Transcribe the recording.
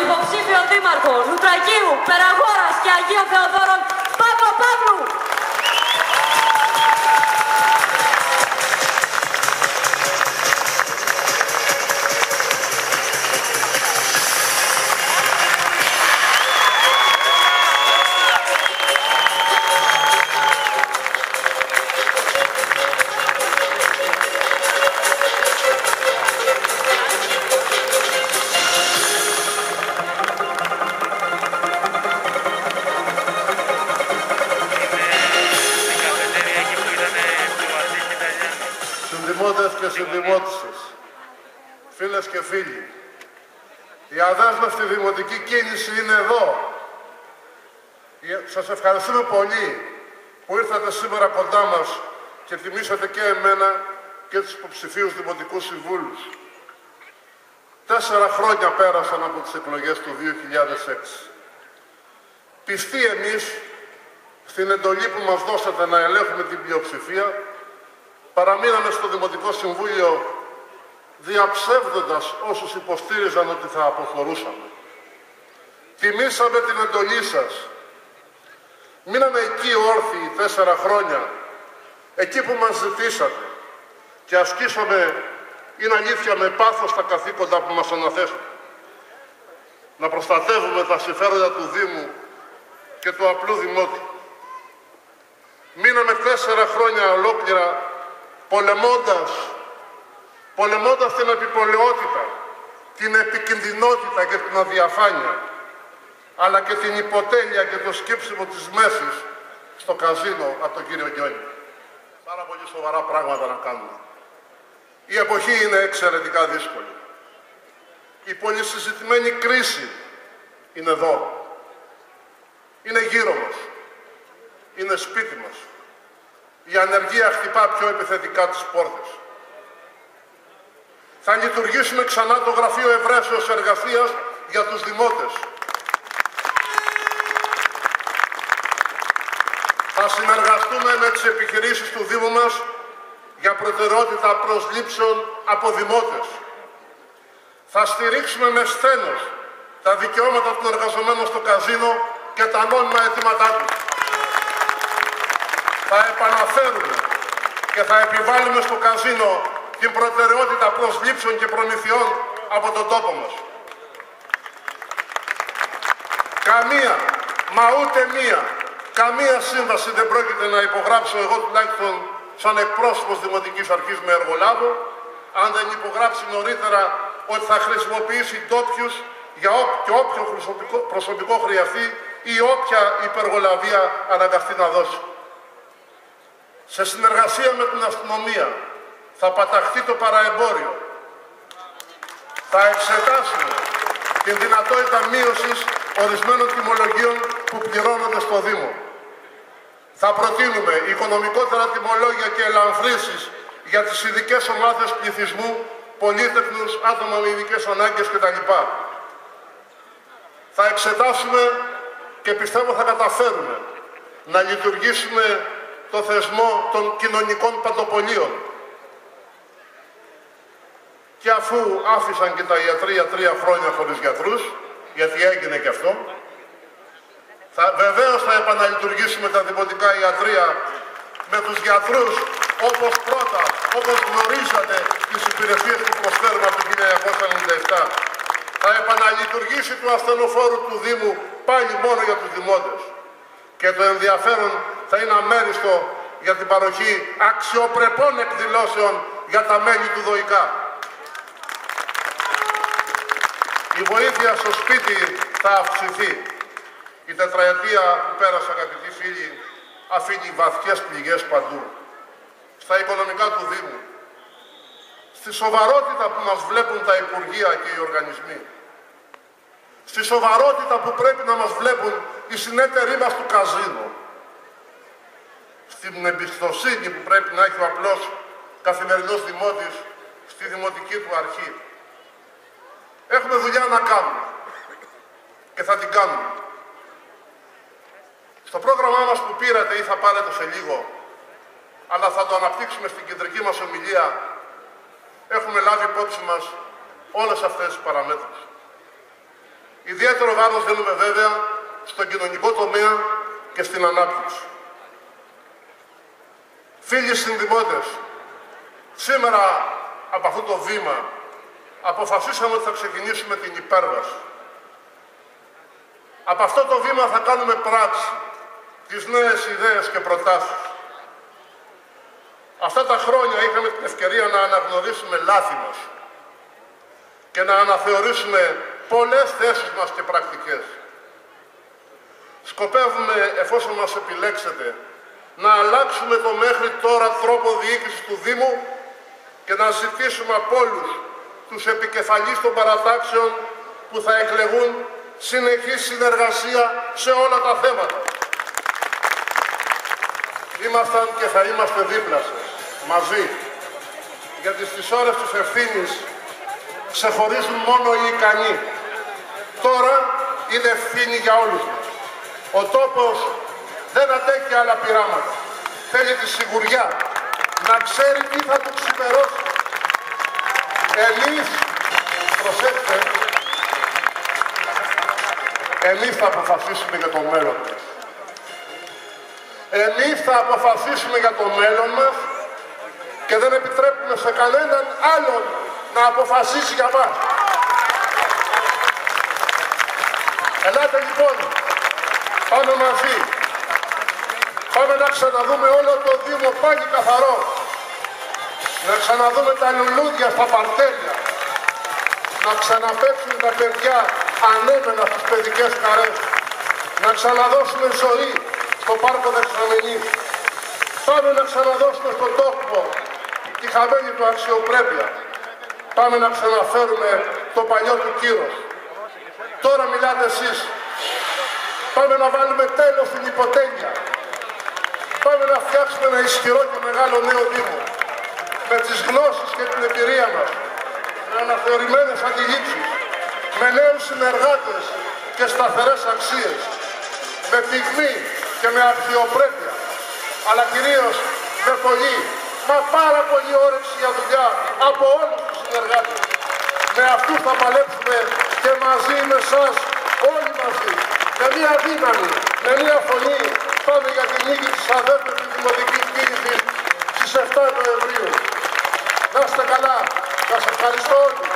υποψήφιο δήμαρχο Λουτρακίου, Περαγόρας και Αγίων Θεοδόρων, Παπαπαύλου. Συνδημότες και συνδημότισσες, φίλες και φίλοι, η αδέσμευτη δημοτική κίνηση είναι εδώ. Σας ευχαριστούμε πολύ που ήρθατε σήμερα κοντά μας και τιμήσατε και εμένα και τους υποψηφίους δημοτικούς συμβούλους. 4 χρόνια πέρασαν από τις εκλογές του 2006. Πιστοί εμείς στην εντολή που μας δώσατε να ελέγχουμε την πλειοψηφία, παραμείναμε στο Δημοτικό Συμβούλιο διαψεύδοντας όσους υποστήριζαν ότι θα αποχωρούσαμε. Τιμήσαμε την εντολή σας. Μείναμε εκεί όρθιοι 4 χρόνια, εκεί που μας ζητήσατε και ασκήσαμε, είναι αλήθεια, με πάθος τα καθήκοντα που μας αναθέσατε. Να προστατεύουμε τα συμφέροντα του Δήμου και του απλού Δημότη. Μείναμε 4 χρόνια ολόκληρα πολεμώντας την επιπολαιότητα, την επικινδυνότητα και την αδιαφάνεια, αλλά και την υποτέλεια και το σκύψιμο της μέσης στο καζίνο από τον κύριο Γκιόνι. Πάρα πολύ σοβαρά πράγματα να κάνουμε. Η εποχή είναι εξαιρετικά δύσκολη. Η πολυσυζητημένη κρίση είναι εδώ. Είναι γύρω μας. Είναι σπίτι μας. Η ανεργία χτυπά πιο επιθετικά τις πόρτες. Θα λειτουργήσουμε ξανά το Γραφείο Ευρέσεως Εργασίας για τους δημότες. Θα συνεργαστούμε με τις επιχειρήσεις του Δήμου μας για προτεραιότητα προσλήψεων από δημότες. Θα στηρίξουμε με σθένος τα δικαιώματα των εργαζομένων στο καζίνο και τα νόμιμα αιτήματά τους. Θα επαναφέρουμε και θα επιβάλλουμε στο καζίνο την προτεραιότητα προσλήψεων και προμηθειών από τον τόπο μας. Καμία σύμβαση δεν πρόκειται να υπογράψω εγώ, τουλάχιστον σαν εκπρόσωπος Δημοτικής Αρχής με εργολάβο, αν δεν υπογράψει νωρίτερα ότι θα χρησιμοποιήσει ντόπιους για όποιο προσωπικό χρειαστεί ή όποια υπεργολαβία αναγκαστεί να δώσει. Σε συνεργασία με την αστυνομία θα παταχθεί το παραεμπόριο. Θα εξετάσουμε την δυνατότητα μείωσης ορισμένων τιμολογίων που πληρώνονται στο Δήμο. Θα προτείνουμε οικονομικότερα τιμολόγια και ελαφρύνσεις για τις ειδικές ομάδες πληθυσμού, πολύτεκνους, άτομα με ειδικές ανάγκες κτλ. Θα εξετάσουμε και πιστεύω θα καταφέρουμε να λειτουργήσουμε το θεσμό των κοινωνικών παντοπολίων. Και αφού άφησαν και τα ιατρία 3 χρόνια χωρίς γιατρούς, γιατί έγινε και αυτό, βεβαίως θα επαναλειτουργήσουμε τα δημοτικά ιατρεία με τους γιατρούς όπως γνωρίζατε τις υπηρεσίες που προσφέρουμε από το 1997. Θα επαναλειτουργήσει του ασθενοφόρου του Δήμου πάλι μόνο για τους δημότες. Και το ενδιαφέρον θα είναι αμέριστο για την παροχή αξιοπρεπών εκδηλώσεων για τα μέλη του ΔΟΙΚΑ. Η βοήθεια στο σπίτι θα αυξηθεί. Η τετραετία που πέρασε, αγαπητοί φίλοι, αφήνει βαθιές πληγές παντού. Στα οικονομικά του Δήμου. Στη σοβαρότητα που μας βλέπουν τα Υπουργεία και οι οργανισμοί. Στη σοβαρότητα που πρέπει να μας βλέπουν οι συνέτεροι μας του καζίνο. Στην εμπιστοσύνη που πρέπει να έχει ο απλός καθημερινός δημότης στη δημοτική του αρχή. Έχουμε δουλειά να κάνουμε και θα την κάνουμε. Στο πρόγραμμά μας που πήρατε ή θα πάρετε σε λίγο, αλλά θα το αναπτύξουμε στην κεντρική μας ομιλία, έχουμε λάβει υπόψη μας όλες αυτές τις παραμέτρους. Ιδιαίτερο βάρος δίνουμε βέβαια στον κοινωνικό τομέα και στην ανάπτυξη. Φίλοι συνδημότες, σήμερα από αυτό το βήμα αποφασίσαμε ότι θα ξεκινήσουμε την υπέρβαση. Από αυτό το βήμα θα κάνουμε πράξη τις νέες ιδέες και προτάσεις. Αυτά τα χρόνια είχαμε την ευκαιρία να αναγνωρίσουμε λάθη μας και να αναθεωρήσουμε πολλές θέσεις μας και πρακτικές. Σκοπεύουμε, εφόσον μας επιλέξετε, να αλλάξουμε το μέχρι τώρα τρόπο διοίκησης του Δήμου και να ζητήσουμε από όλους τους επικεφαλείς των παρατάξεων που θα εκλεγούν συνεχή συνεργασία σε όλα τα θέματα. Ήμασταν και θα είμαστε δίπλα σας, μαζί, γιατί στις ώρες της ευθύνης ξεχωρίζουν μόνο οι ικανοί. Τώρα είναι ευθύνη για όλους μας. Ο τόπος δεν αντέχει άλλα πειράματα. Θέλει τη σιγουριά, να ξέρει τι θα του ξημερώσει. Εμείς, προσέξτε, εμείς θα αποφασίσουμε για το μέλλον μας. Εμείς θα αποφασίσουμε για το μέλλον μας και δεν επιτρέπουμε σε κανέναν άλλον να αποφασίσει για μας. Ελάτε λοιπόν, πάμε μαζί. Πάμε να ξαναδούμε όλο το Δήμο πάλι καθαρό. Να ξαναδούμε τα λουλούδια στα παρτέρια. Να ξαναπαίξουν τα παιδιά ανέμενα στις παιδικές χαρές. Να ξαναδώσουμε ζωή στο πάρκο Δεξαμενής. Πάμε να ξαναδώσουμε στον τόπο τη χαμένη του αξιοπρέπεια. Πάμε να ξαναφέρουμε το παλιό του κύρος. Τώρα μιλάτε εσείς. Πάμε να βάλουμε τέλος στην υποτέλεια. Πάμε να φτιάξουμε ένα ισχυρό και μεγάλο νέο Δήμο. Με τις γνώσεις και την εμπειρία μας. Με αναθεωρημένες αντιλήψεις. Με νέους συνεργάτες και σταθερές αξίες. Με πυγμή και με αξιοπρέπεια. Αλλά κυρίως με πολύ, μα πάρα πολύ όρεξη για δουλειά από όλους τους συνεργάτες. Με αυτούς θα παλέψουμε και μαζί με εσάς, όλοι μαζί. Με μία δύναμη, με μία φωνή, πάμε για την νίκη της αδέρφετης δημοτικής κίνησης στις 7 Νοεμβρίου. Να είστε καλά. Σας ευχαριστώ όλους.